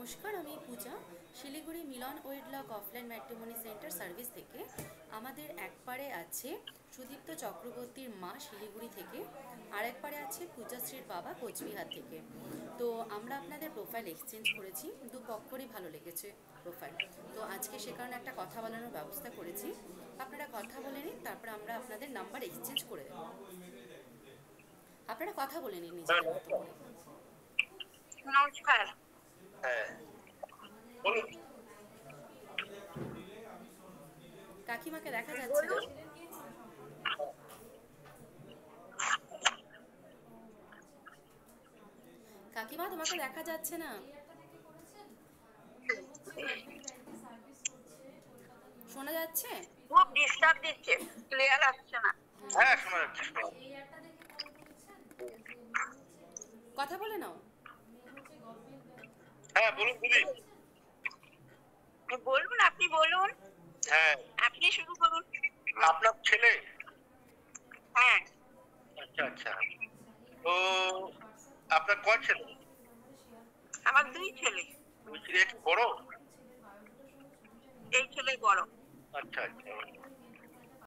নমস্কার, আমি পূজা শিলিগুড়ি মিলন ওয়েডলক offline matrimony centre service থেকে। আমাদের এক পারে আছে সুদীপ্ত চক্রবর্তীর মা শিলিগুড়ি থেকে, আর এক পারে আছে পূজাশ্রীর বাবা কোচবিহার থেকে। তো আমরা আপনাদের প্রোফাইল এক্সচেঞ্জ করেছি, দুপক্ষরই ভালো লেগেছে প্রোফাইল। তো আজকে সে কারণে একটা কথা বলানোর ব্যবস্থা করেছি। আপনারা কথা বলে নিন, তারপর আমরা আপনাদের নাম্বার এক্সচেঞ্জ করে দেবো। আপনারা কথা বলে নিন নিজেদের মতো করে। নমস্কার। হ্যাঁ, বলুন। কাকিমাকে দেখা যাচ্ছে না। কাকিমা, তোমাকে দেখা যাচ্ছে না। শোনা যাচ্ছে? খুব ডিস্টার্ব দিচ্ছে, ক্লিয়ার আসছে না। হ্যাঁ, শোনা যাচ্ছে। কথা বলে নাও। হ্যাঁ, বলুন দিদি। বলুন, আপনি বলুন। হ্যাঁ, আপনি শুরু করুন। আপনার ছেলে? হ্যাঁ। আচ্ছা আচ্ছা। তো আপনার কয় ছেলে? আমার দুই ছেলে। দুই ছেলে, একটু বড়? এই ছেলে বড়। আচ্ছা আচ্ছা।